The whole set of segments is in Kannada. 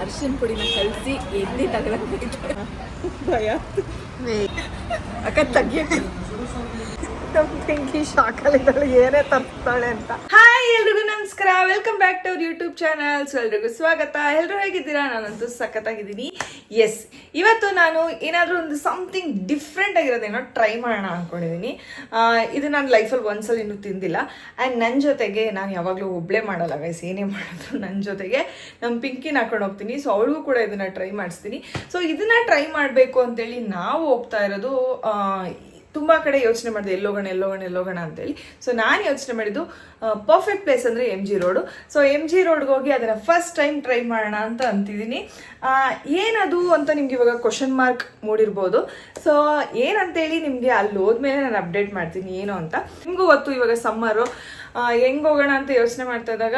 ಅರ್ಶಿನ ಪುಡಿನ ಕಲಸಿ ಎಲ್ಲಿ ತಗೊಳಕ್ಕೆ ಭಯ ಅಕ್ಕ ತೆಗಿಯಕ್ಕೆ ಬೆಂಕಿ ಶಾಕಲ್ಲಿದ್ದಾಳೆ ಏನೇ ತರ್ತಾಳೆ ಅಂತ. ಹಾಯ್ ಎಲ್ರಿಗೂ ನಮಸ್ಕಾರ, welcome back to our YouTube channel. So ಎಲ್ರಿಗೂ ಸ್ವಾಗತ. ಎಲ್ಲರೂ ಹೇಗಿದ್ದೀರಾ? ನಾನಂತೂ ಸಖತ್ತಾಗಿದ್ದೀನಿ. ಎಸ್, ಇವತ್ತು ನಾನು ಏನಾದರೂ ಒಂದು ಸಮಥಿಂಗ್ ಡಿಫ್ರೆಂಟ್ ಆಗಿರೋದೇನೋ ಟ್ರೈ ಮಾಡೋಣ ಅಂದ್ಕೊಂಡಿದ್ದೀನಿ. ಇದು ನಾನು ಲೈಫಲ್ಲಿ ಒಂದ್ಸಲ ಇನ್ನೂ ತಿಂದಿಲ್ಲ. ಆ್ಯಂಡ್ ನನ್ನ ಜೊತೆಗೆ ನಾನು ಯಾವಾಗಲೂ ಒಬ್ಬಳೇ ಮಾಡಲ್ಲ ಗೈಸ್, ಏನೇ ಮಾಡಿದ್ರು ನನ್ನ ಜೊತೆಗೆ ನಮ್ಮ ಪಿಂಕಿನ ಹಾಕೊಂಡು ಹೋಗ್ತೀನಿ. ಸೊ ಅವಳಿಗೂ ಕೂಡ ಇದನ್ನು ಟ್ರೈ ಮಾಡಿಸ್ತೀನಿ. ಸೊ ಇದನ್ನು ಟ್ರೈ ಮಾಡಬೇಕು ಅಂತೇಳಿ ನಾವು ಹೋಗ್ತಾ ಇರೋದು ತುಂಬ ಕಡೆ ಯೋಚನೆ ಮಾಡಿದೆ, ಎಲ್ಲೋಗೋಣ ಅಂತೇಳಿ. ಸೊ ನಾನು ಯೋಚನೆ ಮಾಡಿದ್ದು ಪರ್ಫೆಕ್ಟ್ ಪ್ಲೇಸ್ ಅಂದರೆ MG ರೋಡು. ಸೊ MG ರೋಡ್ಗೆ ಹೋಗಿ ಅದನ್ನು ಫಸ್ಟ್ ಟೈಮ್ ಟ್ರೈ ಮಾಡೋಣ ಅಂತ ಅಂತಿದ್ದೀನಿ. ಏನದು ಅಂತ ನಿಮ್ಗೆ ಇವಾಗ ಕ್ವಶನ್ ಮಾರ್ಕ್ ಮೂಡಿರ್ಬೋದು. ಸೊ ಏನಂತೇಳಿ ನಿಮಗೆ ಅಲ್ಲಿ ಹೋದ್ಮೇಲೆ ನಾನು ಅಪ್ಡೇಟ್ ಮಾಡ್ತೀನಿ ಏನು ಅಂತ. ನಿಮಗೂ ಗೊತ್ತು ಇವಾಗ ಸಮ್ಮರು, ಹೆಂಗೆ ಹೋಗೋಣ ಅಂತ ಯೋಚನೆ ಮಾಡ್ತಾ ಇದ್ದಾಗ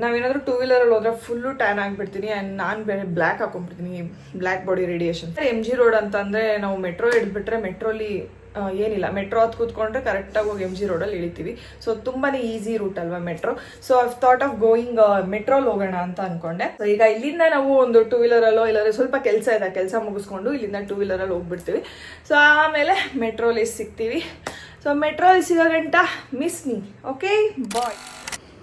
ನಾವೇನಾದರೂ ಟೂ ವೀಲರಲ್ಲಿ ಹೋದ್ರೆ ಫುಲ್ಲು ಟ್ಯಾನ್ ಆಗಿಬಿಡ್ತೀನಿ. ಆ್ಯಂಡ್ ನಾನು ಬೇರೆ ಬ್ಲ್ಯಾಕ್ ಹಾಕೊಂಡ್ಬಿಡ್ತೀನಿ, black body radiation. MG road ಅಂತಂದರೆ ನಾವು ಮೆಟ್ರೋ ಹಿಡಿದ್ಬಿಟ್ರೆ ಮೆಟ್ರೋಲಿ ಏನಿಲ್ಲ, ಮೆಟ್ರೋ ಹತ್ತು ಕೂತ್ಕೊಂಡ್ರೆ ಕರೆಕ್ಟಾಗಿ ಹೋಗಿ MG ರೋಡಲ್ಲಿ ಇಳಿತೀವಿ. ಸೊ ತುಂಬಾ ಈಸಿ ರೂಟ್ ಅಲ್ವಾ metro. So I thought of going ಮೆಟ್ರೋಲ್ ಹೋಗೋಣ ಅಂತ ಅಂದ್ಕೊಂಡೆ. ಸೊ ಈಗ ಇಲ್ಲಿಂದ ನಾವು ಒಂದು ಟೂ ವೀಲರಲ್ಲೋ ಇಲ್ಲಾಂದರೆ ಸ್ವಲ್ಪ ಕೆಲಸ ಮುಗಿಸ್ಕೊಂಡು ಇಲ್ಲಿಂದ ಟೂ ವೀಲರಲ್ಲಿ ಹೋಗ್ಬಿಡ್ತೀವಿ. ಸೊ ಆಮೇಲೆ ಮೆಟ್ರೋಲಿ ಸಿಗ್ತೀವಿ. ಸೊ ಮೆಟ್ರೋಲಿ ಸಿಗೋ ಗಂಟ miss me, okay bye.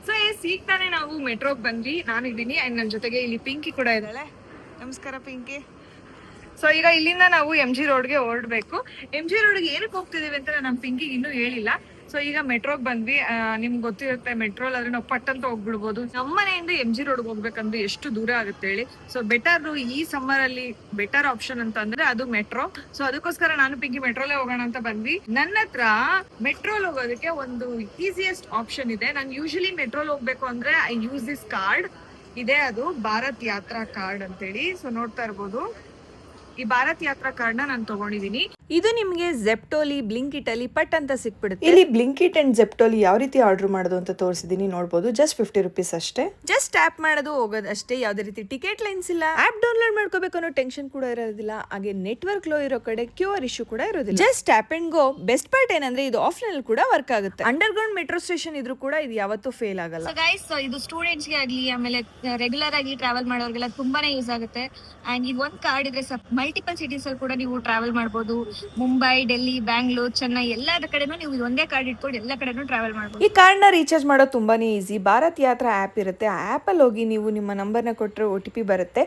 So ಈಗ ತಾನೇ ನಾವು ಮೆಟ್ರೋಗೆ ಬಂದ್ವಿ. ನಾನಿದ್ದೀನಿ ಆ್ಯಂಡ್ ನನ್ನ ಜೊತೆಗೆ ಇಲ್ಲಿ ಪಿಂಕಿ ಕೂಡ ಇದ್ದಾಳೆ. ನಮಸ್ಕಾರ ಪಿಂಕಿ. ಸೊ ಈಗ ಇಲ್ಲಿಂದ ನಾವು MG ರೋಡ್ಗೆ ಹೊರಡಬೇಕು. MG ರೋಡ್ಗೆ ಏನಕ್ಕೆ ಹೋಗ್ತಿದ್ದೀವಿ ಅಂತ ನಮ್ಮ ಪಿಂಕಿಗೆ ಇನ್ನೂ ಹೇಳಿಲ್ಲ. ಸೊ ಈಗ ಮೆಟ್ರೋಗೆ ಬಂದ್ವಿ. ನಿಮ್ಗೆ ಗೊತ್ತಿರುತ್ತೆ, ಮೆಟ್ರೋಲಾದ್ರೆ ನಾವು ಪಟ್ಟಂತ ಹೋಗ್ಬಿಡ್ಬೋದು. ನಮ್ಮ ಮನೆಯಿಂದ MG ರೋಡ್ಗೆ ಹೋಗ್ಬೇಕಂದ್ರೆ ಎಷ್ಟು ದೂರ ಆಗುತ್ತೆ ಹೇಳಿ. ಸೊ ಬೆಟರ್ ಈ ಸಮ್ಮರಲ್ಲಿ ಬೆಟರ್ ಆಪ್ಷನ್ ಅಂತ ಅಂದ್ರೆ ಅದು ಮೆಟ್ರೋ. ಸೊ ಅದಕ್ಕೋಸ್ಕರ ನಾನು ಪಿಂಕಿ ಮೆಟ್ರೋಲೇ ಹೋಗೋಣ ಅಂತ ಬಂದ್ವಿ. ನನ್ನ ಹತ್ರ ಮೆಟ್ರೋಲ್ ಹೋಗೋದಕ್ಕೆ ಒಂದು ಈಸಿಯೆಸ್ಟ್ ಆಪ್ಷನ್ ಇದೆ. ನಾನು ಯೂಶಲಿ ಮೆಟ್ರೋಲ್ ಹೋಗ್ಬೇಕು ಅಂದ್ರೆ ಐ ಯೂಸ್ ದಿಸ್ ಕಾರ್ಡ್ ಇದೆ, ಅದು ಭಾರತ್ ಯಾತ್ರಾ ಕಾರ್ಡ್ ಅಂತೇಳಿ. ಸೊ ನೋಡ್ತಾ ಇರ್ಬೋದು, ಈ ಭಾರತ್ ಯಾತ್ರಾ ಕಾರ್ಡ್ ನಾನು ತಗೊಂಡಿದ್ದೀನಿ. ಇದು ನಿಮಗೆ ಜೆಪ್ಟೋಲಿ, ಬ್ಲಿಂಕಿಟ್ ಅಲ್ಲಿ ಪಟ್ ಅಂತ ಸಿಕ್ಬಿಡುತ್ತೆ. ಇಲ್ಲಿ ಬ್ಲಿಂಕಿಟ್ ಅಂಡ್ ಜೆಪ್ಟೋಲಿ ಯಾವ ರೀತಿ ಆರ್ಡರ್ ಮಾಡೋದು ಅಂತ ತೋರಿಸಿದೀನಿ, ನೋಡಬಹುದು. ಜಸ್ಟ್ 50 rupees ಅಷ್ಟೇ. ಜಸ್ಟ್ ಟ್ಯಾಪ್ ಮಾಡೋದು, ಹೋಗೋದು ಅಷ್ಟೇ. ಯಾವುದೇ ರೀತಿ ಟಿಕೆಟ್ ಲೈನ್ಸ್ ಇಲ್ಲ. ಆಪ್ ಡೌನ್ಲೋಡ್ ಮಾಡ್ಕೋಬೇಕು ಅನ್ನೋ ಟೆನ್ಷನ್ ಕೂಡ ಇರೋದಿಲ್ಲ. ಹಾಗೆ ನೆಟ್ವರ್ಕ್ ಲೋ ಇರೋ ಕಡೆ QR ಇಶ್ಯೂ ಕೂಡ ಇರೋದಿಲ್ಲ. Just tap and go. Best part ಏನಂದ್ರೆ ಇದು ಆಫ್ಲೈನ್ ಅಲ್ಲಿ ಕೂಡ ವರ್ಕ್ ಆಗುತ್ತೆ. ಅಂಡರ್ ಗ್ರೌಂಡ್ ಮೆಟ್ರೋ ಸ್ಟೇಷನ್ ಇದ್ರೂ ಕೂಡ ಇದು ಯಾವತ್ತೂ ಫೇಲ್ ಆಗಲ್ಲ. ಗೈಸ್, ಇದು ಸ್ಟೂಡೆಂಟ್ಸ್ ಗೆ ಆಗ್ಲಿ, ಆಮೇಲೆ ರೆಗ್ಯುಲರ್ ಆಗಿ ಟ್ರಾವೆಲ್ ಮಾಡೋರಿಗೆಲ್ಲ ತುಂಬಾನೇ ಯೂಸ್ ಆಗುತ್ತೆ. ಅಂಡ್ ಇದು ಒಂದು ಕಾರ್ಡ್ ಇದ್ರೆ ಮಲ್ಟಿಪಲ್ ಸಿಟೀಸ್ ಅಲ್ಲಿ ಕೂಡ ನೀವು ಟ್ರಾವೆಲ್ ಮಾಡಬಹುದು. ಮುಂಬೈ, ಡೆಲ್ಲಿ, ಬ್ಯಾಂಗ್ಳೂರ್, ಚೆನ್ನೈ ಎಲ್ಲದ ಕಡೆನೂ ನೀವು ಒಂದೇ ಕಾರ್ಡ್ ಇಟ್ಕೊಂಡು ಎಲ್ಲ ಕಡೆನೂ ಟ್ರಾವೆಲ್ ಮಾಡಬಹುದು. ಈ ಕಾರ್ಡ್ ನ ರೀಚಾರ್ಜ್ ಮಾಡೋದು ತುಂಬಾನೇ ಈಸಿ. ಭಾರತ್ ಯಾತ್ರಾ ಆಪ್ ಇರುತ್ತೆ. ಆ ಆಪ್ ಅಲ್ಲಿ ಹೋಗಿ ನೀವು ನಿಮ್ಮ ನಂಬರ್ನ ಕೊಟ್ಟರೆ OTP ಬರುತ್ತೆ.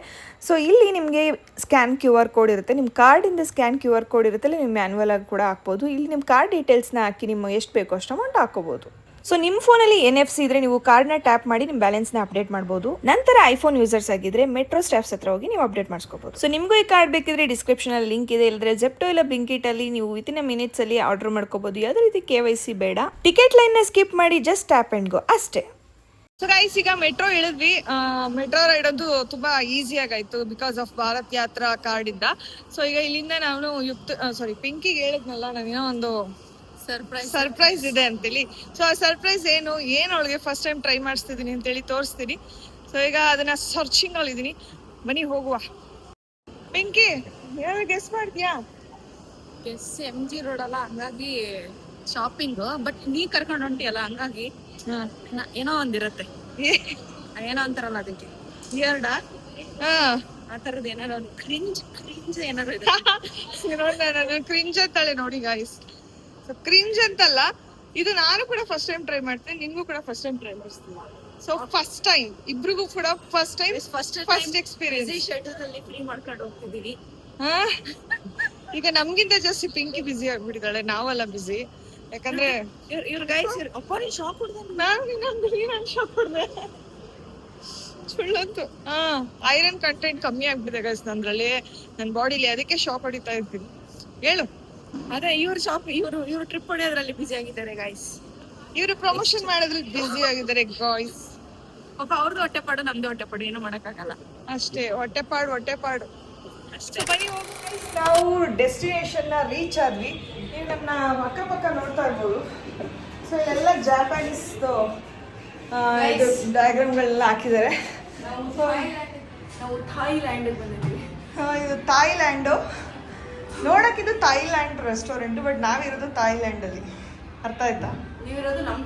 ಸೊ ಇಲ್ಲಿ ನಿಮಗೆ ಸ್ಕ್ಯಾನ್ QR ಕೋಡ್ ಇರುತ್ತೆ. ನಿಮ್ಮ ಕಾರ್ಡ್ ಇಂದ ಸ್ಕ್ಯಾನ್ QR ಕೋಡ್ ಇರುತ್ತೆ, ನೀವು ಮ್ಯಾನ್ಯುವಲ್ ಆಗಿ ಕೂಡ ಹಾಕ್ಬೋದು. ಇಲ್ಲಿ ನಿಮ್ಮ ಕಾರ್ಡ್ ಡೀಟೇಲ್ಸ್ ನ ಹಾಕಿ ನಿಮ್ಮ ಎಷ್ಟು ಬೇಕೋ ಅಷ್ಟು ಅಮೌಂಟ್ ಹಾಕೋಬಹುದು. ಸೊ ನಿಮ್ಮ ಫೋನಲ್ಲಿ NFC ಇದ್ರೆ ನೀವು ಕಾರ್ಡ್ನ ಟ್ಯಾಪ್ ಮಾಡಿ ನಿಮ್ಮ ಬ್ಯಾಲೆನ್ಸ್ನ ಅಪ್ಡೇಟ್ ಮಾಡಬಹುದು. ನಂತರ ಐಫೋನ್ ಯೂಸರ್ಸ್ ಆಗಿದ್ರೆ ಮೆಟ್ರೋ ಸ್ಟಾಫ್ಸ್ ಹತ್ರ ಹೋಗಿ ನೀವು ಅಪ್ಡೇಟ್ ಮಾಡಿಸ್ಕೋಬಹುದು. ಸೊ ನಿಮಗೂ ಈ ಕಾರ್ಡ್ ಬೇಕಿದ್ರೆ ಡಿಸ್ಕ್ರಿಪ್ಷನ್ ಅಲ್ಲಿ ಲಿಂಕ್ ಇದೆ. ಇಲ್ಲದ್ರೆ ಜೆಪ್ಟೋ ಇಲ್ಲ ಬ್ಲಿಂಕಿಟ್ ಅಲ್ಲಿ ನೀವು ವಿತಿನ್ ಮಿನಿಟ್ಸ್ ಅಲ್ಲಿ ಆರ್ಡರ್ ಮಾಡ್ಕೋಬಹುದು. ಯಾವುದೇ ರೀತಿ KYC ಬೇಡ. ಟಿಕೆಟ್ ಲೈನ್ ನ ಸ್ಕಿಪ್ ಮಾಡಿ ಜಸ್ಟ್ ಟ್ಯಾಪ್ ಅಂಡ್ ಗೋ ಅಷ್ಟೇ. ಸೊ ಗೈಸ್, ಈಗ ಮೆಟ್ರೋ ಇಳಿದ್ವಿ. ಮೆಟ್ರೋ ರೈಡ್ ಅಂತೂ ತುಂಬಾ ಈಸಿ ಆಗಾಯ್ತು ಬಿಕಾಸ್ ಆಫ್ ಭಾರತ್ ಯಾತ್ರಾ ಕಾರ್ಡ್ ಇಂದ. ಸೊ ಈಗ ಇಲ್ಲಿಂದ ನಾನು ಪಿಂಕಿಗೆ ಹೇಳಿದ್ನಲ್ಲ, ನಾನೇನೋ ಒಂದು ಸರ್ಪ್ರೈಸ್ ಇದೆ ಅಂತೇಳಿ. ಸೊ ಆ ಸರ್ಪ್ರೈಸ್ ಏನು ಅವಳಿಗೆ ಫಸ್ಟ್ ಟೈಮ್ ಟ್ರೈ ಮಾಡಿಸ್ತಿದ್ದೀನಿ ಅಂತೇಳಿ ತೋರಿಸ್ತೀನಿ. ಸೊ ಈಗ ಅದನ್ನ ಸರ್ಚಿಂಗ್ ಅಲ್ಲಿ ಇದೀನಿ. ಬನ್ನಿ ಹೋಗುವ. ಪಿಂಕಿ, ಯಾರು ಗೆಸ್ ಮಾಡ್ತೀಯಾ? MG ರೋಡ್ ಅಲ್ಲ, ಹಂಗಾಗಿ ಶಾಪಿಂಗ್. ಬಟ್ ನೀ ಕರ್ಕೊಂಡು ಹೊಂಟಿಯಲ್ಲ, ಹಂಗಾಗಿ ಏನೋ ಒಂದಿರತ್ತೆ. ಏನೋ ಅಂತಾರಲ್ಲ ಅದಕ್ಕೆ ಆ ತರದ್ ಏನಾರ ಕ್ರಿಂಜ್ ಏನಾರು ಇದೆ. ಕ್ರಿಂಜ್ ಅಂತಾಳೆ ನೋಡಿ ಗಾಯ್ಸ್. ಕ್ರಿಂಜ್ ಅಂತಲ್ಲ, ಇದು ನಾನು ಕೂಡ ಫಸ್ಟ್ ಟೈಮ್ ಟ್ರೈ ಮಾಡ್ತೀನಿ, ನಿನ್ಗೂ ಕೂಡ ಫಸ್ಟ್ ಟೈಮ್ ಟ್ರೈ ಮಾಡಿಸ್ತೀನಿ. ಸೊ ಫಸ್ಟ್ ಟೈಮ್ ಇಬ್ರಿಗೂ ಕೂಡ ಫಸ್ಟ್ ಎಕ್ಸ್ಪೀರಿಯನ್ಸ್. ಶೆಡ್ಯೂಲ್ ಫ್ರೀ ಮಾಡ್ಕೊಂಡು ಹೋಗ್ತಿದೀವಿ. ಈಗ ನಮ್ಗಿಂತ ಜಾಸ್ತಿ ಪಿಂಕಿ ಬಿಸಿ ಆಗ್ಬಿಟ್ಟಿದ್ದಾಳೆ, ನಾವೆಲ್ಲ ಬಿಸಿ. ಯಾಕಂದ್ರೆ ಇವ್ರ ಗೈಸ್ ಶಾಪ್ ನಾನು ಶಾಪ್ ಹೊಡ್ದೆ ಸುಳ್ಳಂತು. ಐರನ್ ಕಂಟೆಂಟ್ ಕಮ್ಮಿ ಆಗ್ಬಿಟ್ಟಿದೆ ಗೈಸ್ ನಂದ್ರಲ್ಲಿ, ನನ್ನ ಬಾಡಿಲಿ. ಅದಕ್ಕೆ ಶಾಪ್ ಹೊಡಿತಾ ಇರ್ತೀನಿ. ಹೇಳು. ಅದೇ ಇವ್ರು ಟ್ರಿಪ್ ಹೊಡೆಯೋದ್ರಲ್ಲಿ ಬಿಸಿ ಆಗಿದ್ದಾರೆ ಗೈಸ್. ಇವರು ಪ್ರಮೋಷನ್ ಮಾಡೋದ್ರಲ್ಲಿ ಬಿಸಿ ಆಗಿದ್ದಾರೆ ಗಾಯ್ಸ್. ಪಾಪ ಅವ್ರದ್ದು ಹೊಟ್ಟೆಪಾಡು, ನಮ್ದು ಹೊಟ್ಟೆಪಾಡು, ಏನು ಮಾಡಕ್ಕಾಗಲ್ಲ. ಅಷ್ಟೇ, ಹೊಟ್ಟೆಪಾಡು ಅಷ್ಟೇ. ಬನ್ನಿ ಹೋಗಿ. ನಾವು ಡೆಸ್ಟಿನೇಷನ್ ನ ರೀಚ್ ಆದ್ವಿ. ನೀವು ನನ್ನ ಅಕ್ಕಪಕ್ಕ ನೋಡ್ತಾ ಇರ್ಬೋದು. ಸೊ ಎಲ್ಲ ಜಾಪಾನೀಸ್ ಡಯಾಗ್ರಾಮ್ಗಳೆಲ್ಲ ಹಾಕಿದ್ದಾರೆ. ನಾವು ಥಾಯ್ಲ್ಯಾಂಡ್ ಬಂದಿದ್ವಿ. ಇದು ಥಾಯ್ಲ್ಯಾಂಡು. ನೋಡಕ್ ಇದು ಥಾಯ್ಲ್ಯಾಂಡ್ ರೆಸ್ಟೋರೆಂಟ್, ಬಟ್ ನಾವಿರೋದು ಥಾಯ್ಲ್ಯಾಂಡ್ ಅಲ್ಲಿ. ಅರ್ಥ ಆಯ್ತಾ? ನೀವಿರೋದು ನಮ್ಮ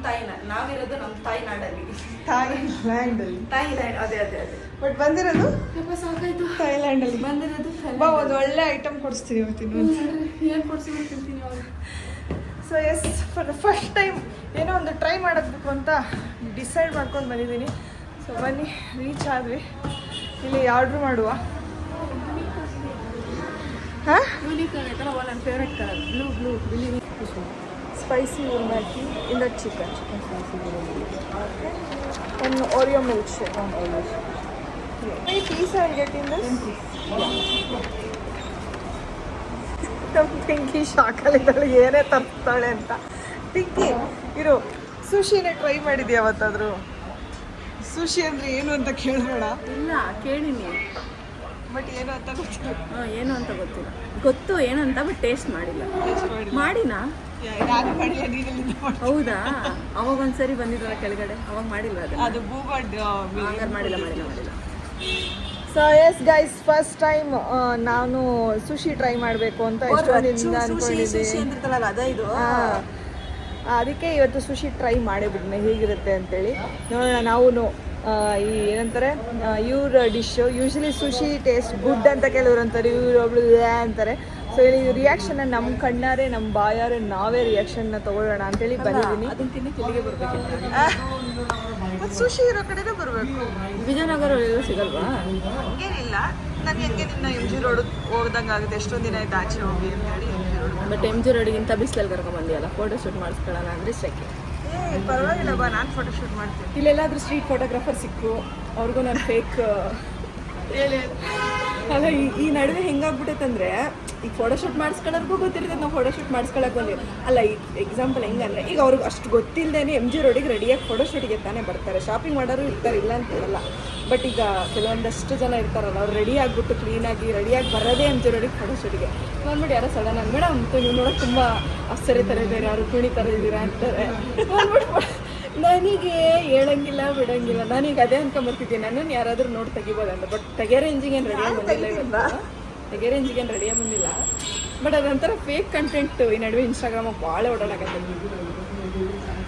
ನಾವಿರೋದು ನಮ್ಮ ತಾಯ್ನಾಡಲ್ಲಿ. ಥಾಯ್ಲ್ಯಾಂಡ್ ಅದೇ ಅದೇ ಅದೇ. ಬಟ್ ಬಂದಿರೋದು ಸಾಕಾಯ್ತು. ಥಾಯ್ಲ್ಯಾಂಡಲ್ಲಿ ಬಂದಿರೋದು ಬಾ, ಒಂದು ಒಳ್ಳೆ ಐಟಮ್ ಕೊಡಿಸ್ತೀವಿ ಇವತ್ತಿನ. ಏನು ಕೊಡ್ಸಿದ್ರು ತಿಂತೀನಿ ಅವಾಗ. So yes, for the first time ಏನೋ ಒಂದು ಟ್ರೈ ಮಾಡೋದಬೇಕು ಅಂತ ಡಿಸೈಡ್ ಮಾಡ್ಕೊಂಡು ಬಂದಿದ್ದೀನಿ. ಸೊ ಬನ್ನಿ, ರೀಚ್ ಆದ್ವಿ. ಇಲ್ಲಿ ಆರ್ಡ್ರ್ ಮಾಡುವ. ಹಾಂ, ಯೂನಿಕ್ ಆಗೈತಲ್ಲ, ನನ್ನ ಫೇವ್ರೆಟ್ ಕಲರ್ ಬ್ಲೂ ಸ್ಪೈಸಿ ಉರ್ಮಾಕಿ ಇಲ್ಲ ಚಿಕನ್ ಓಕೆ, ಒಂದು ಓರಿಯೋ ಮಿಲ್ಕ್ ಶೇಕ್. ಈ piece I get in this. ನಮ್ಮ ಪಿಂಕಿ ಶಾಕಲ್ಲಿದ್ದಾಳೆ, ಏನೇ ತರ್ತಾಳೆ ಅಂತ. ಪಿಂಕಿ ಇರು, ಸುಶಿನೇ ಟ್ರೈ ಮಾಡಿದ್ಯಾ ಯಾವತ್ತಾದರೂ? ಸುಶಿ ಅಂದರೆ ಏನು ಅಂತ ಕೇಳಬೇಡ. ಇಲ್ಲ, ಕೇಳಿನಿ, ಬಟ್ ಏನು ಅಂತ ಗೊತ್ತಿಲ್ಲ. ಏನು ಅಂತ ಗೊತ್ತಿಲ್ಲ. ಗೊತ್ತು ಏನು ಅಂತ, ಬಟ್ ಟೇಸ್ಟ್ ಮಾಡಿಲ್ಲ. ಮಾಡಿನಾ? ಹೌದಾ? ಅವಾಗ ಒಂದ್ಸರಿ ಬಂದಿದ್ರಲ್ಲ ಕೆಳಗಡೆ, ಅವಾಗ ಮಾಡಿಲ್ಲ ಅದು ಬೂಬಡ್. ಮಾಡಿಲ್ಲ. So yes guys, first time ನಾನು ಸುಶಿ ಟ್ರೈ ಮಾಡಬೇಕು ಅಂತ ಎಷ್ಟೊಂದಿನ ಅನ್ಕೊಂಡಿದ್ದೆ. ಅದ ಇದು. ಅದಕ್ಕೆ ಇವತ್ತು ಸುಶಿ ಟ್ರೈ ಮಾಡೇಬಿಡ್ನೆ ಹೇಗಿರುತ್ತೆ ಅಂತೇಳಿ ನೋಡೋಣ. ನಾವು ಈ ಏನಂತಾರೆ, ಇವ್ರ ಡಿಶ್ಶು ಯೂಶಲಿ ಸುಶಿ ಟೇಸ್ಟ್ ಗುಡ್ ಅಂತ ಕೆಲವ್ರು ಅಂತಾರೆ, ಇವ್ರು ಒಬ್ಳು ಅಂತಾರೆ. ಸೊ ಇಲ್ಲಿ ರಿಯಾಕ್ಷನ್ನ ನಮ್ಮ ಕಣ್ಣಾರೆ ನಮ್ಮ ಬಾಯಾರೆ ನಾವೇ ರಿಯಾಕ್ಷನ್ನ ತಗೊಳ್ಳೋಣ ಅಂತೇಳಿ ಬಂದಿದ್ದೀನಿ. ಅದನ್ನ ತಿನ್ನಕ್ಕೆ ಇಲ್ಲಿಗೆ ಬರ್ಬೇಕಿತ್ತು. ಮತ್ತು ಸುಶಿ ಇರೋ ಕಡೆನೇ ಬರಬೇಕು. ವಿಜಯನಗರ ಸಿಗಲ್ವಾ? ಏನಿಲ್ಲ, ನನಗೆ ಹೆಂಗೆ ನಿನ್ನ ಎಮ್ ಜಿ ರೋಡ್ ಹೋಗ್ದಂಗೆ ಆಗುತ್ತೆ. ಎಷ್ಟೊಂದು ದಿನ ಆಯ್ತು ಆಚೆ ಹೋಗಿ ಅಂತೇಳಿ M G road. But M G ರೋಡಿಗಿಂತ ಬಿಸಿಲಲ್ಲಿ ಕರ್ಕೊಂಡ್ಬಂದಿಯಲ್ಲ, ಫೋಟೋ ಶೂಟ್ ಮಾಡಿಸ್ಕೊಳ್ಳೋಣ ಅಂದರೆ ಸೆಕೆ. ಪರವಾಗಿಲ್ಲ ಬಾ, ನಾನು ಫೋಟೋ ಶೂಟ್ ಮಾಡ್ತೀನಿ. ಇಲ್ಲೆಲ್ಲಾದ್ರೂ ಸ್ಟ್ರೀಟ್ ಫೋಟೋಗ್ರಾಫರ್ ಸಿಕ್ಕು, ಅವ್ರಿಗೂ ನಾನು ಫೇಕ್ ಹೇಳಿ. ಅಲ್ಲ, ಈ ನಡುವೆ ಹೆಂಗಾಗ್ಬಿಟ್ಟೈತಂದ್ರೆ, ಈಗ ಫೋಟೋಶೂಟ್ ಮಾಡಿಸ್ಕೊಳ್ಳೋರ್ಗೂ ಗೊತ್ತಿರ್ತದೆ ನಾವು ಫೋಟೋಶೂಟ್ ಮಾಡಿಸ್ಕೊಳ್ಳೋಕೆ ಬಂದಿವಿ. ಅಲ್ಲ, ಈಗ ಎಕ್ಸಾಂಪಲ್ ಹೆಂಗಂದ್ರೆ, ಈಗ ಅವ್ರಿಗೆ ಅಷ್ಟು ಗೊತ್ತಿಲ್ಲದೇನೆ ಎಮ್ ಜಿ ರೋಡಿಗೆ ರೆಡಿಯಾಗಿ ಫೋಟೋಶೂಟಿಗೆ ತಾನೇ ಬರ್ತಾರೆ. ಶಾಪಿಂಗ್ ಮಾಡೋರು ಇರ್ತಾರೆ, ಇಲ್ಲ ಅಂತಿರಲ್ಲ. ಬಟ್ ಈಗ ಕೆಲವೊಂದಷ್ಟು ಜನ ಇರ್ತಾರಲ್ಲ, ಅವ್ರು ರೆಡಿ ಆಗಿಬಿಟ್ಟು ಕ್ಲೀನಾಗಿ ರೆಡಿಯಾಗಿ ಬರೋದೇ ಎಮ್ ಜಿ ರೋಡಿಗೆ ಫೋಟೋಶೂಟಿಗೆ. ಅಂದ್ಬಿಟ್ಟು ಯಾರೋ ಸಡನ್ ಆಗಿ ಮೇಡಮ್ ನೀವು ನೋಡೋಕೆ ತುಂಬ ಆಶ್ಚರ್ಯ ಥರ ಇದ್ದೀರಾ, ರುಕ್ಮಿಣಿ ಥರ ಇದ್ದೀರಾ ಅಂತಾರೆ. ಅಂದ್ಬಿಟ್ಟು ನನಗೆ ಹೇಳಂಗಿಲ್ಲ ಬಿಡಂಗಿಲ್ಲ. ನಾನೀಗ ಅದೇ ಅನ್ಕೊಂಬರ್ತಿದ್ದೀನಿ, ನನ್ನನ್ನು ಯಾರಾದರೂ ನೋಡಿ ತೆಗಿಬೋದಂತ. ಬಟ್ ತೆಗೆ ರೇಂಜಿಗೆ ಏನು ರೆಡಿಯಾಗಿ ಬಂದಿಲ್ಲ ಇವತ್ತು. ತೆಗೆ ರೇಂಜಿಗೆ ಏನು ರೆಡಿಯಾಗಿ ಬಂದಿಲ್ಲ. ಬಟ್ ಅದೊಂಥರ ಫೇಕ್ ಕಂಟೆಂಟ್ ಈ ನಡುವೆ ಇನ್ಸ್ಟಾಗ್ರಾಮಾಗ ಭಾಳ ಓಡಾಡಕತ್ತೆ.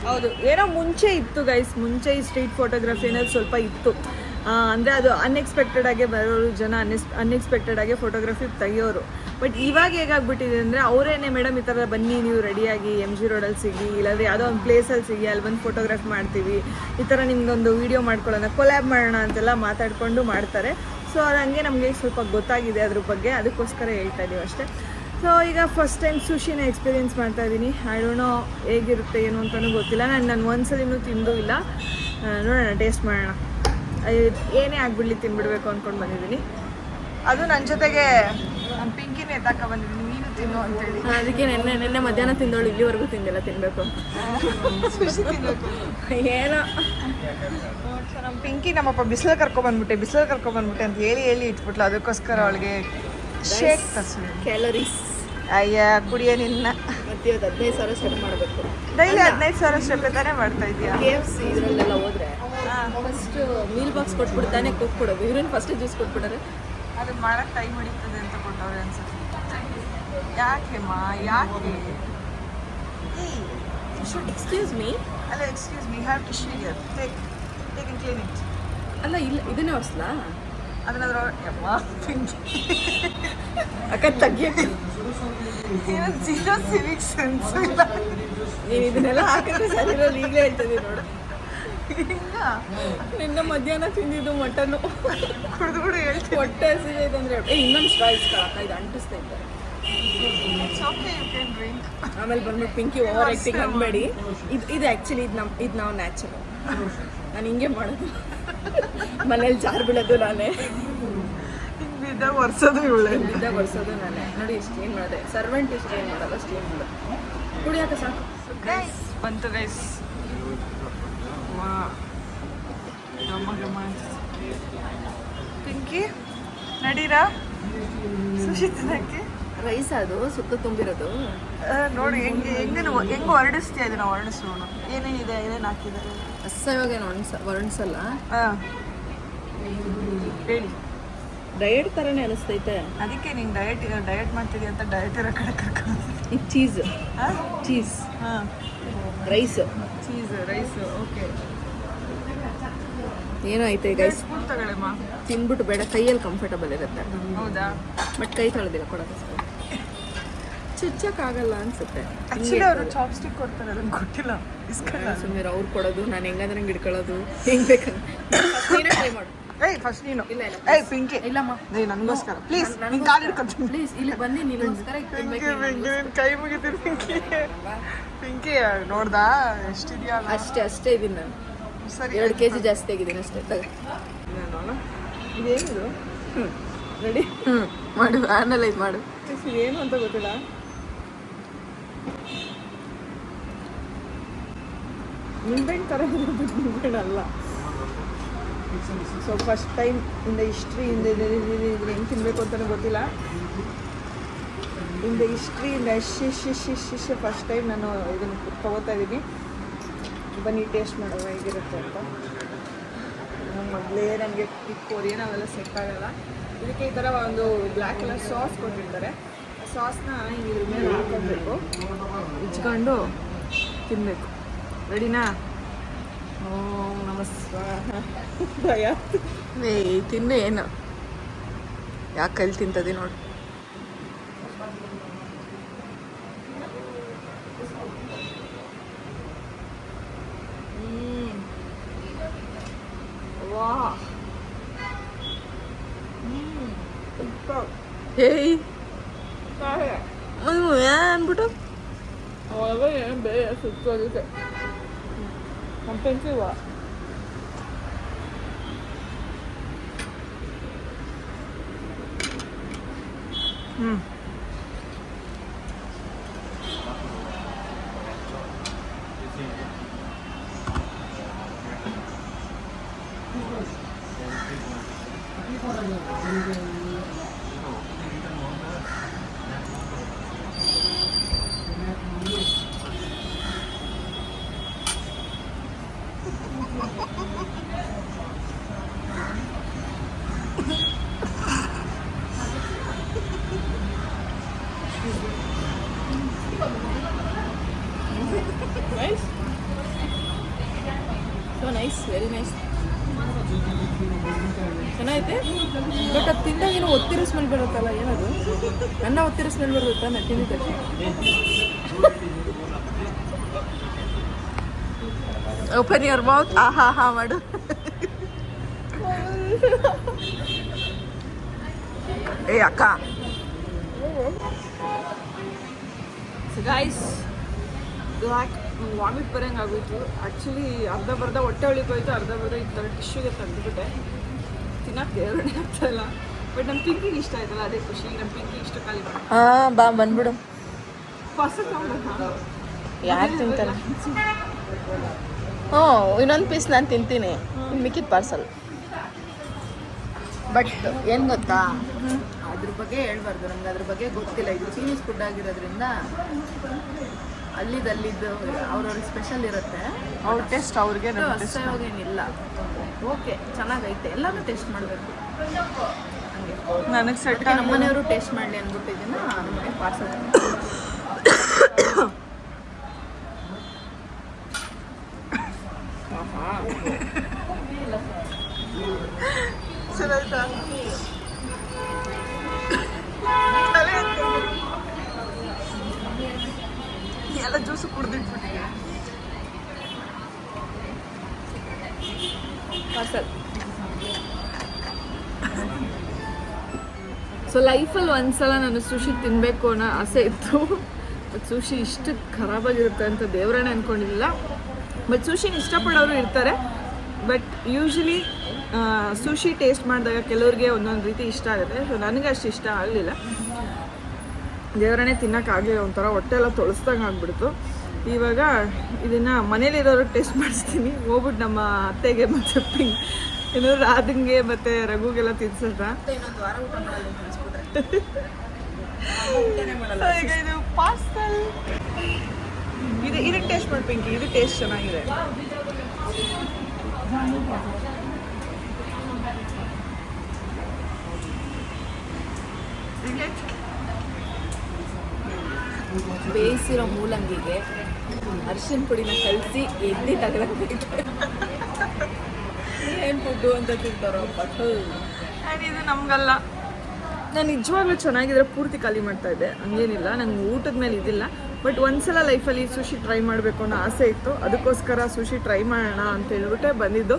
ಹೌದು, ಏನೋ ಮುಂಚೆ ಇತ್ತು ಗೈಸ್, ಮುಂಚೆ ಈ ಸ್ಟ್ರೀಟ್ ಫೋಟೋಗ್ರಫಿ ಅನ್ನೋದು ಸ್ವಲ್ಪ ಇತ್ತು. ಅಂದರೆ ಅದು ಅನ್ಎಕ್ಸ್ಪೆಕ್ಟೆಡ್ ಆಗಿ ಬರೋರು ಜನ ಅನ್ಎಕ್ಸ್ಪೆಕ್ಟೆಡ್ ಆಗಿ ಫೋಟೋಗ್ರಫಿ ತೆಗಿಯೋರು. ಬಟ್ ಇವಾಗ ಹೇಗಾಗ್ಬಿಟ್ಟಿದೆ ಅಂದರೆ, ಅವರೇನೆ ಮೇಡಮ್ ಈ ಥರ ಬನ್ನಿ ನೀವು ರೆಡಿಯಾಗಿ ಎಮ್ ಜಿ ರೋಡಲ್ಲಿ ಸಿಗಿ, ಇಲ್ಲಾಂದರೆ ಯಾವುದೋ ಒಂದು ಪ್ಲೇಸಲ್ಲಿ ಸಿಗಿ, ಅಲ್ಲಿ ಬಂದು ಫೋಟೋಗ್ರಾಫ್ ಮಾಡ್ತೀವಿ, ಈ ಥರ ನಿಮ್ಗೊಂದು ವೀಡಿಯೋ ಮಾಡ್ಕೊಳ್ಳೋಣ, ಕೊಲ್ಯಾಬ್ ಮಾಡೋಣ ಅಂತೆಲ್ಲ ಮಾತಾಡಿಕೊಂಡು ಮಾಡ್ತಾರೆ. ಸೊ ಅದು ಹಂಗೆ ನಮಗೆ ಸ್ವಲ್ಪ ಗೊತ್ತಾಗಿದೆ ಅದ್ರ ಬಗ್ಗೆ, ಅದಕ್ಕೋಸ್ಕರ ಹೇಳ್ತಾ ಇದ್ದೀವಿ ಅಷ್ಟೇ. ಸೊ ಈಗ ಫಸ್ಟ್ ಟೈಮ್ ಸುಶಿನ ಎಕ್ಸ್ಪೀರಿಯೆನ್ಸ್ ಮಾಡ್ತಾ ಇದ್ದೀನಿ. ಐ ಡೋಂಟ್ ನೋ ಹೇಗಿರುತ್ತೆ ಏನು ಅಂತಲೂ ಗೊತ್ತಿಲ್ಲ. ನಾನು ಒಂದ್ಸಲಿನೂ ತಿಂದು ಇಲ್ಲ. ನೋಡೋಣ, ಟೇಸ್ಟ್ ಮಾಡೋಣ. ಏನೇ ಆಗಿಬಿಡ್ಲಿ ತಿನ್ಬಿಡ್ಬೇಕು ಅಂದ್ಕೊಂಡು ಬಂದಿದ್ದೀನಿ. ಅದು ನನ್ನ ಜೊತೆಗೆ ನಮ್ಮ ಪಿಂಕಿನೇ ಎತ್ತಾಕ ಬಂದಿದ್ದೀನಿ, ನೀನು ತಿನ್ನು ಅಂತೇಳಿ. ಅದಕ್ಕೆ ನೆನ್ನೆ ಮಧ್ಯಾಹ್ನ ತಿಂದೋಳು, ಇಲ್ಲಿವರೆಗೂ ತಿಂದಿಲ್ಲ, ತಿನ್ನಬೇಕು ಸುಶಿ ತಿನ್ನಬೇಕು ಏನೋ. ಸೊ ನಮ್ಮ ಪಿಂಕಿ ನಮ್ಮಪ್ಪ ಬಿಸಿಲು ಕರ್ಕೊಬಂದ್ಬಿಟ್ಟೆ ಅಂತ ಹೇಳಿ ಇಟ್ಬಿಟ್ಲು. ಅದಕ್ಕೋಸ್ಕರ ಅವಳಿಗೆ ಶೇಕ್ ತರಿಸಿ. ಕ್ಯಾಲರೀಸ್ ಅಯ್ಯ ಕುಡಿಯೋ ನಿನ್ನ. ಮತ್ತೆ ಇವತ್ತು 15,000 ಸ್ಟೆಪ್ ಮಾಡಬೇಕು. ಡೈಲಿ 15,000 ಸ್ಟೆಪ್ ತಾನೇ ಮಾಡ್ತಾ ಇದೆಯಾ? KFC ಇದರಲ್ಲೆಲ್ಲ ಹೋದ್ರೆ ಫಸ್ಟ್ ಮೀಲ್ ಬಾಕ್ಸ್ ಕೊಟ್ಬಿಡ್ತಾನೆ, ಕುಕ್ ಕೊಡೋದು. ಇವ್ರೇನು ಫಸ್ಟ್ ಜ್ಯೂಸ್ ಕೊಟ್ಬಿಟ್ಟಾರೆ. ಅದು ಮಾಡೋಕ್ಕೆ ಟೈಮ್ ಹಿಡಿತದೆ ಅಂತ ಕೊಟ್ಟವ್ರೆ ಅನ್ಸುತ್ತೆ. ಯಾಕೆಮ್ಮ ಯಾಕೆ? Excuse me. ಅಲ್ಲ, excuse me, have tissue here, take and clean it. ಅಲ್ಲ, ಇಲ್ಲ ಇದನ್ನೇ ಹೊಸ್ಲಾ ಅದನ್ನಾದ್ರೂ ಯಮ್ಮ ಪಿಂಕಿ ಅಕ್ಕ ತೆಗಿಯಕ್ಕೆ ಜೀರೋ ಸಿವಿಕ್ ಸೆನ್ಸ್ ಇಲ್ಲ. ನೀನು ಇದನ್ನೆಲ್ಲ ಹಾಕಿದ್ರೆ ಸರಿ ಇರೋದು. ಈಗಲೇ ಹೇಳ್ತಿದ್ದೀನಿ ನೋಡು. ನಿನ್ನ ಮಧ್ಯಾಹ್ನ ತಿಂದಿದ್ದು ಮಟನ್ನು ಕುಡಿದು ಕೂಡ ಹೇಳ್ತೀನಿ. ಹೊಟ್ಟೆ ಹಸಿದೈತೆ ಅಂದರೆ ಇನ್ನೊಂದು ಸ್ಟೈಲ್ಸ್ ಕಳಕ ಇದು ಅಂಟಿಸ್ತಾ ಇದ್ದಾರೆ. ಆಮೇಲೆ ಬಂದ್ಬಿಟ್ಟು ಪಿಂಕಿ ಓವರ್ ಆ್ಯಕ್ಟಿಂಗ್ ಅನ್ಬೇಡಿ. ಇದು ಆ್ಯಕ್ಚುಲಿ ಇದು ನಾವು ನ್ಯಾಚುರಲ್. ನಾನು ಹಿಂಗೆ ಮಾಡೋದು, ಮನೇಲಿ ಜಾರು ಬೀಳೋದು ನಾನೇ, ಬಿದ್ದಾಗ ಒರೆಸೋದು ಇವಳೆ, ಬಿದ್ದಾಗ ಒರೆಸೋದು ನಾನೇ. ನೋಡಿ ಇಷ್ಟು ಏನು ಮಾಡಿದೆ, ಸರ್ವೆಂಟ್ ಇಷ್ಟು ಏನು ಮಾಡೋದು, ಅಷ್ಟು ಏನು ಮಾಡೋದು. ಕುಡಿಯಾಕ ಸಾಕು. ಬಂತು ಗೈಸ್. ಪಿಂಕಿ ನಡೀರಾ ಸುಶಿ ತಿನ್ನಕ್ಕೆ? ರೈಸ್ ಅದು ಸುತ್ತ ತುಂಬಿರೋದು ನೋಡಿ ಹೆಂಗೆ ಹೊರಡಿಸ್ತೀಯ. ಇದನ್ನ ಹೊರಡಿಸೋಣ. ಏನೇನಿದೆ, ಏನೇನು ಹಾಕಿದ್ದಾರೆ? ಅಸಹ್ಯವಾಗಿ ವರ್ಣಿಸಲ್ಲ. ಹೇಳಿ. ಡಯಟ್ ಥರನೇ ಅನಿಸ್ತೈತೆ. ಅದಕ್ಕೆ ನೀನು ಡಯಟ್ ಮಾಡ್ತಿದ್ಯಾ ಅಂತ ಡಯಟ್ ಇರೋ ಕಡೆ ಕರ್ಕೊಂಡು. ಇದು ಚೀಸ್ ಚೀಸ್ ಹಾಂ ರೈಸ್ ರೈಸು ಓಕೆ. ಏನೋ ಐತೆ ಗೈಸ್, ಸ್ಪೂನ್ ತಗೊಳ್ಳಮ್ಮ. ತಿನ್ಬಿಟ್ಟು ಬೇಡ, ಕೈಯಲ್ಲಿ ಕಂಫರ್ಟಬಲ್ ಇರುತ್ತೆ. ಹೌದಾ? ಬಟ್ ಕೈ ತೊಳೆದಿಲ್ಲ ಕೊಡೋದು ಸ್ಪೂನ್, ಚುಚ್ಚಕ್ಕಾಗಲ್ಲ ಅನ್ಸುತ್ತೆ. ಆ್ಯಕ್ಚುಲಿ ಅವರು ಚಾಪ್ಸ್ಟಿಕ್ ಕೊಡ್ತಾರೆ, ಅದನ್ನು ಕೊಟ್ಟಿಲ್ಲ ಇಸ್ಕಲ್ಲ. ಸುಮ್ಮನೆ ಅವ್ರು ಕೊಡೋದು, ನಾನು ಹೆಂಗಾದ್ರೆ ಹಂಗೆ ಹಿಡ್ಕೊಳ್ಳೋದು, ಹೆಂಗೆ ಬೇಕಂತ. ಟ್ರೈ ಮಾಡು. ಏಯ್ ಫಸ್ಟ್ ನೀನು. ಇಲ್ಲ ಇಲ್ಲ ಏಯ್ ಪಿಂಕಿ. ಇಲ್ಲಮ್ಮ, ಏಯ್ ನನಗೋಸ್ಕರ ಪ್ಲೀಸ್, ನಿನ್ನ ಕಾಲು ಹಿಡ್ಕೊತೀನಿ ಪ್ಲೀಸ್. ಇಲ್ಲಿ ಬನ್ನಿ, ನಿನಗೋಸ್ಕರ ಪಿಂಕಿ. ನಿನ್ನ ಕೈ ಮುಗಿತೀನಿ ಪಿಂಕಿ. ಪಿಂಕಿ ನೋಡ್ದಾ ಎಷ್ಟಿದೆಯಾ? ಅಷ್ಟೇ ಇದೀನಿ ನಾನು. ಸರಿ 2 kg ಜಾಸ್ತಿ ಆಗಿದ್ದೀನಿ ಅಷ್ಟೇ. ಇದೇನಿದು? ರೆಡಿ ಮಾಡು, ಅನಲೈಸ್ ಮಾಡು. ಏನು ಅಂತ ಗೊತ್ತಿಲ್ಲ. ನಿಂಬೆಹಣ್ಣು ಥರ ನಿಂಬೆಹಣ್ಣು ಅಲ್ಲ. So first time in the history ಹೆಂಗೆ ತಿನ್ನಬೇಕು ಅಂತಲೂ ಗೊತ್ತಿಲ್ಲ. In the history first time ನಾನು ಇದನ್ನು ತೊಗೋತಾ ಇದ್ದೀನಿ. ಬನ್ನಿ ಟೇಸ್ಟ್ ಮಾಡೋದು ಹೇಗಿರುತ್ತೆ ಅಂತ. ಮೊದಲೇ ನನಗೆ ಕೊರಿಯನ್ ಅವೆಲ್ಲ ಸೆಟ್ ಆಗಲ್ಲ. ಇದಕ್ಕೆ ಈ ಥರ ಒಂದು ಬ್ಲ್ಯಾಕ್ ಕಲರ್ ಸಾಸ್ ಕೊಟ್ಟಿರ್ತಾರೆ. ಆ ಸಾಸ್ನ ಇದ್ರ ಮೇಲೆ ಹಾಕೊಬೇಕು, ಇಚ್ಕೊಂಡು ತಿನ್ನಬೇಕು. ರೆಡಿನಾ? ಓಂ ನಮಸ್ಕಾರ. ಭಯ ತಿನ್ನು. ಏನು ಯಾಕೆ ಕೈಲಿ ತಿಂತದೆ ನೋಡು. ಏಯ್ ಅನ್ಬಿಟ್ಟು ಅವಾಗ ಏನು ಬೇರೆ ಸುತ್ತೋಗುತ್ತೆ. ಕಂಪೆನ್ಸಿವ nice, so nice, very nice. ಚೆನ್ನಾಗೈತೆ. ಬಟ್ ಅದು ತಿಂದಾಗ ಏನೋ ಒತ್ತಿರೋ ಸ್ಮೆಲ್ ಬರುತ್ತಲ್ಲ, ಏನದು? ನನ್ನ ಒತ್ತಿರೋ ಸ್ಮೆಲ್ ಬರುತ್ತಾ ನಾನು ತಿಂದಿದ್ದ ತಕ್ಷಣ? Open your mouth. ಆಹಾ ಮಾಡು. ಏ ಅಕ್ಕ, ಗೈಸ್ ವಾಮಿಟ್ ಬರೋಂಗೆ ಆಗೋಯ್ತು. ಆ್ಯಕ್ಚುಲಿ ಅರ್ಧ ಬರ್ಧ ಹೊಟ್ಟೆ ಒಳಿಗೋಯ್ತು, ಅರ್ಧ ಬರ್ಧ ಈ ಥರ ಟಿಶ್ಯೂಗೆ ತಂದುಬಿಟ್ಟೆ. ತಿನ್ನೋಕ್ಕೆ ದೇವರಣೆ ಆಗ್ತಾಯಿಲ್ಲ. ಬಟ್ ನಮ್ಮ ಪಿಂಕಿಗೆ ಇಷ್ಟ ಆಯ್ತಲ್ಲ, ಅದೇ ಖುಷಿ. ನಮ್ಮ ಪಿಂಕಿ ಇಷ್ಟು ಖಾಲಿ ಮಾಡಿ ಹಾಂ ಬಾ ಬಂದ್ಬಿಡು. ಹೊಸ ಯಾರು ತಿಂತಾರೆ? ಹ್ಞೂ, ಇನ್ನೊಂದು ಪೀಸ್ ನಾನು ತಿಂತೀನಿ, ಮಿಕ್ಕಿದ ಪಾರ್ಸಲ್. ಬಟ್ ಏನು ಗೊತ್ತಾ, ಅದ್ರ ಬಗ್ಗೆ ಹೇಳ್ಬಾರ್ದು, ನಮ್ಗೆ ಅದ್ರ ಬಗ್ಗೆ ಗೊತ್ತಿಲ್ಲ. ಇದು ಚೀನೀಸ್ ಫುಡ್ ಆಗಿರೋದ್ರಿಂದ ಅಲ್ಲಿದ್ದು ಅವ್ರವ್ರಿಗೆ ಸ್ಪೆಷಲ್ ಇರುತ್ತೆ. ಅವ್ರ ಟೇಸ್ಟ್ ಅವ್ರಿಗೆ ಏನಿಲ್ಲ. ಓಕೆ, ಚೆನ್ನಾಗೈತೆ. ಎಲ್ಲನೂ ಟೇಸ್ಟ್ ಮಾಡಬೇಕು. ನನಗೆ ಸೆಟ್. ನಮ್ಮನೆಯವರು ಟೇಸ್ಟ್ ಮಾಡಲಿ ಅಂದ್ಬಿಟ್ಟಿದ್ದೀನ ನಮಗೆ ಪಾರ್ಸಲ್. ಸರಿ ಆಯ್ತಾ? ಎಲ್ಲ ಜ್ಯೂಸು ಕುಡ್ದಿಟ್ಬಿಟ್ಟಿದೆ. ಪಾರ್ಸಲ್. ಸೊ ಲೈಫಲ್ಲಿ ಒಂದ್ಸಲ ನಾನು ಸುಶಿ ತಿನ್ನಬೇಕು ಅನ್ನೋ ಆಸೆ ಇತ್ತು. ಬಟ್ ಸುಶಿ ಇಷ್ಟು ಖರಾಬಾಗಿರುತ್ತೆ ಅಂತ ದೇವರನ್ನೇ ಅಂದ್ಕೊಂಡಿಲ್ಲ. ಬಟ್ ಸುಶಿನ ಇಷ್ಟಪಡೋರು ಇರ್ತಾರೆ. ಬಟ್ ಯೂಶ್ವಲಿ ಸುಶಿ ಟೇಸ್ಟ್ ಮಾಡಿದಾಗ ಕೆಲವ್ರಿಗೆ ಒಂದೊಂದು ರೀತಿ ಇಷ್ಟ ಆಗುತ್ತೆ. ಸೊ ನನಗೆ ಅಷ್ಟು ಇಷ್ಟ ಆಗಲಿಲ್ಲ. ದೇವರನ್ನೇ ತಿನ್ನೋಕ್ಕಾಗಲಿಲ್ಲ. ಒಂಥರ ಹೊಟ್ಟೆ ಎಲ್ಲ ತೊಳಸ್ದಂಗೆ ಆಗಿಬಿಡ್ತು. ಇವಾಗ ಇದನ್ನು ಮನೇಲಿರೋರಿಗೆ ಟೇಸ್ಟ್ ಮಾಡಿಸ್ತೀನಿ. ಹೋಗ್ಬಿಟ್ಟು ನಮ್ಮ ಅತ್ತೆಗೆ ಮತ್ತು ಏನು ರಾಧಂಗೆ ಮತ್ತು ರಘುಗೆಲ್ಲ ತಿನ್ಸೋಣ. ಇನ್ನೊಂದು ವಾರ ಊಟ ಮಾಡಲ್ಲ. ಈಗ ಇದು ಪಾರ್ಸಲ್ ಇದಕ್ಕೆ ಟೇಸ್ಟ್ ಮಾಡಿ ಪಿಂಕಿ. ಇದು ಟೇಸ್ಟ್ ಚೆನ್ನಾಗಿದೆ. ಬೇಯಿಸಿರೋ ಮೂಲಂಗಿಗೆ ಅರಿಶಿನ ಪುಡಿನ ಕಲಸಿ ಎಲ್ಲಿ ತಗದಂಗಿತ್ತು. ಏನು ಫುಡ್ಡು ಅಂತ ತಿಂತಾರಪ್ಪ. ಆ್ಯಂಡ್ ಇದು ನಮಗಲ್ಲ. ನಾನು ನಿಜವಾಗ್ಲೂ ಚೆನ್ನಾಗಿದ್ರೆ ಪೂರ್ತಿ ಖಾಲಿ ಮಾಡ್ತಾ ಇದ್ದೆ, ಹಂಗೇನಿಲ್ಲ, ನಂಗೆ ಊಟದ ಮೇಲೆ ಇದಿಲ್ಲ. ಬಟ್ ಒಂದ್ಸಲ ಲೈಫಲ್ಲಿ ಸುಶಿ ಟ್ರೈ ಮಾಡಬೇಕು ಅನ್ನೋ ಆಸೆ ಇತ್ತು, ಅದಕ್ಕೋಸ್ಕರ ಸುಶಿ ಟ್ರೈ ಮಾಡೋಣ ಅಂತ ಹೇಳ್ಬಿಟ್ಟೆ ಬಂದಿದ್ದು.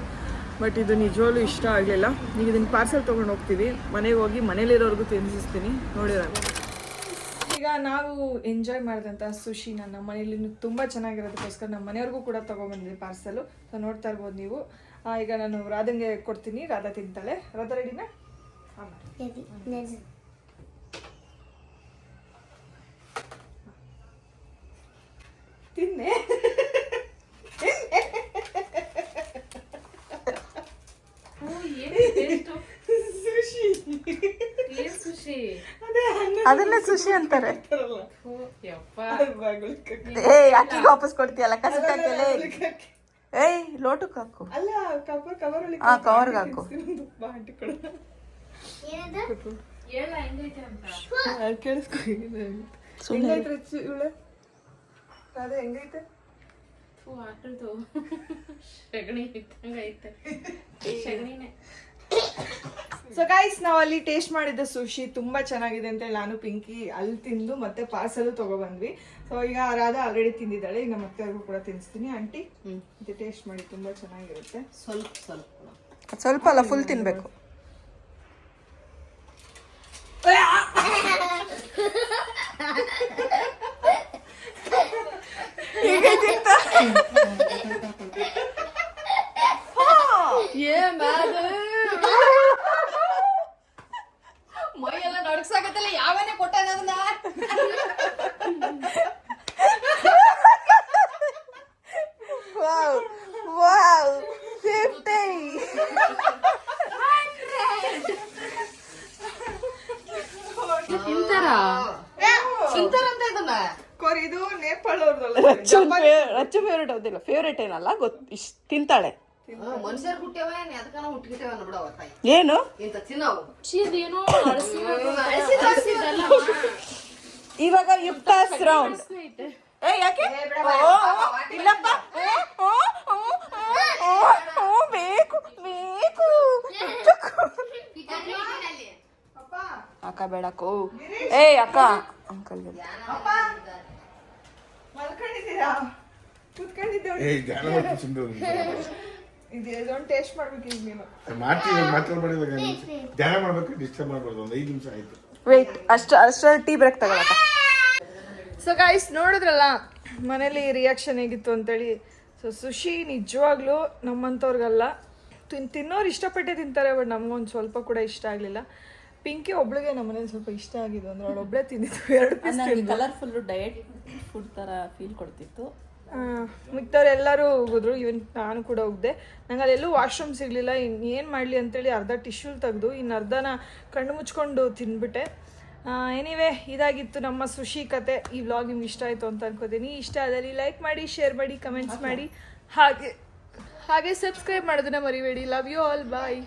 ಬಟ್ ಇದು ನಿಜವಾಗ್ಲೂ ಇಷ್ಟ ಆಗಲಿಲ್ಲ. ಈಗ ಇದನ್ನು ಪಾರ್ಸೆಲ್ ತೊಗೊಂಡು ಹೋಗ್ತೀವಿ, ಮನೆಗೆ ಹೋಗಿ ಮನೇಲಿರೋರ್ಗೂ ತಿನ್ನಿಸ್ತೀನಿ. ನೋಡಿರೋಣ. ಈಗ ನಾವು ಎಂಜಾಯ್ ಮಾಡಿದಂಥ ಸುಶಿ ನಮ್ಮ ಮನೇಲಿ ತುಂಬ ಚೆನ್ನಾಗಿರೋದಕ್ಕೋಸ್ಕರ ನಮ್ಮ ಮನೆಯವ್ರಿಗೂ ಕೂಡ ತೊಗೊಬಂದಿದ್ದೀನಿ ಪಾರ್ಸೆಲು. ಸೊ ನೋಡ್ತಾ ಇರ್ಬೋದು ನೀವು. ಈಗ ನಾನು ರಾಧಂಗೆ ಕೊಡ್ತೀನಿ, ರಾಧಾ ತಿಂತಾಳೆ. ರಾಧಾ ರೆಡಿನಾ? ತಿನ್ನೆ. ಅದನ್ನೇ ಸುಶಿ ಅಂತಾರೆ. ಅಕ್ಕಿಗೆ ವಾಪಸ್ ಕೊಡ್ತೀಯಲ್ಲ, ಕಸಕ್ಕಾಕೆಲ್ಲ. ಏಯ್ ಲೋಟಕ್ಕೆ ಹಾಕು. ಅಲ್ಲ ಕವರ್ಗೆ ಹಾಕು. ಕೇಳಿಸ್ಕೊ. ಇವಳೆ ಅದೇ ಹೆಂಗೈತೆ? ಸೊ ಗೈಸ್, ನಾವು ಅಲ್ಲಿ ಟೇಸ್ಟ್ ಮಾಡಿದ್ದ ಸುಶಿ ತುಂಬಾ ಚೆನ್ನಾಗಿದೆ ಅಂತ ಹೇಳಿ ನಾನು ಪಿಂಕಿ ಅಲ್ಲಿ ತಿಂದು ಮತ್ತೆ ಪಾರ್ಸಲ್ ತಗೊಬಂದ್ವಿ. ಸೊ ಈಗ ರಾಧಾ ಆಲ್ರೆಡಿ ತಿಂದಿದ್ದಾಳೆ, ಈಗ ಮತ್ತೆ ಅವ್ರಿಗೂ ಕೂಡ ತಿನ್ನಿಸ್ತೀನಿ. ಆಂಟಿ ಇದು ಟೇಸ್ಟ್ ಮಾಡಿ, ತುಂಬಾ ಚೆನ್ನಾಗಿರುತ್ತೆ. ಸ್ವಲ್ಪ ಅಲ್ಲ, ಫುಲ್ ತಿನ್ಬೇಕು. ಮೈಯೆಲ್ಲ ನಡ್ಸಾಕತ್ತಲ್ಲ, ಯಾವನೇ ಕೊಟ್ಟ ಅದನ್ನ. ವಾವ್ ವಾವ್ 50 ತಿಂತಾರಂತ ಇದನ್ನ. ಇದು ನೇಪಾಳ ಅವ್ರದಲ್ಲ. ರಚ್ಚು ಫೇವ್ರೇಟ್ ಹೌದಿಲ್ಲ, ಫೇವ್ರೇಟ್ ಏನಲ್ಲ, ತಿಂತಾಳೆ. ಮನುಷ್ಯರು ಹುಟ್ಟ್ಯಾವ ಅದಕ್ಕ ಹುಟ್ಟಿಗಿಟ್ಟೇವ ಬಿಡವ. ಏನು ಇವಾಗ ಯುಕ್ತಾಸ್ ರೌಂಡ್. ಯಾಕೆ ಇಲ್ಲಪ್ಪ, ಬೇಕು ಬೇಕು ಅಕ್ಕ ಬೇಡಕ್ಕೋ. ಅಕ್ಕ ಅಂಕಲ್ ಮಲ್ಕೊಂಡಿದ್ದೀರಾ? ಇದೊಂದು ಟೇಸ್ಟ್ ಮಾಡ್ಬೇಕು. ಈಗ ನೀನು ವೇಟ್, ಅಷ್ಟರಲ್ಲಿ ಟೀ ಬ್ರೇಕ್ ತಗೊಳಕ. ಸೊ ಗೈಸ್, ನೋಡಿದ್ರಲ್ಲ ಮನೇಲಿ ರಿಯಾಕ್ಷನ್ ಹೇಗಿತ್ತು ಅಂತೇಳಿ. ಸೊ ಸುಶಿ ನಿಜವಾಗ್ಲೂ ನಮ್ಮಂಥವ್ರಿಗಲ್ಲ, ತಿನ್ನೋರು ಇಷ್ಟಪಟ್ಟೆ ತಿಂತಾರೆ. ಬಟ್ ನಮಗೊಂದು ಸ್ವಲ್ಪ ಕೂಡ ಇಷ್ಟ ಆಗಲಿಲ್ಲ. ಪಿಂಕಿ ಒಬ್ಳಿಗೆ ನಮ್ಮ ಮನೇಲಿ ಸ್ವಲ್ಪ ಇಷ್ಟ ಆಗಿದ್ದು ಅಂದ್ರೆ ಅವಳು ಒಬ್ಬಳೇ ತಿಂದಿತ್ತು. 2 ಪೀಸ್ ಕಲರ್ಫುಲ್ಲು ಡಯಟ್ ಫುಡ್ ಥರ ಫೀಲ್ ಕೊಡ್ತಿತ್ತು. ಮಿಕ್ತವ್ರು ಎಲ್ಲರೂ ಹೋಗಿದ್ರು, ಇವನ್ ನಾನು ಕೂಡ ಹೋಗಿದ್ದೆ. ನಂಗೆ ಅಲ್ಲೆಲ್ಲೂ ವಾಶ್ರೂಮ್ ಸಿಗಲಿಲ್ಲ. ಇನ್ನೇನು ಮಾಡಲಿ ಅಂತೇಳಿ ಅರ್ಧ ಟಿಶ್ಯೂ ತೆಗೆದು ಇನ್ನು ಅರ್ಧನ ಕಣ್ಣು ಮುಚ್ಕೊಂಡು ತಿಂದ್ಬಿಟ್ಟೆ. ಎನಿವೇ, ಇದಾಗಿತ್ತು ನಮ್ಮ ಸುಶಿ ಕತೆ. ಈ ವ್ಲಾಗ್ ನಿಮ್ಗೆ ಇಷ್ಟ ಆಯಿತು ಅಂತ ಅನ್ಕೋತೀನಿ. ಇಷ್ಟ ಆದಲ್ಲಿ ಲೈಕ್ ಮಾಡಿ, ಶೇರ್ ಮಾಡಿ, ಕಮೆಂಟ್ಸ್ ಮಾಡಿ, ಹಾಗೆ ಸಬ್ಸ್ಕ್ರೈಬ್ ಮಾಡೋದನ್ನ ಮರಿಬೇಡಿ. Love you all, bye.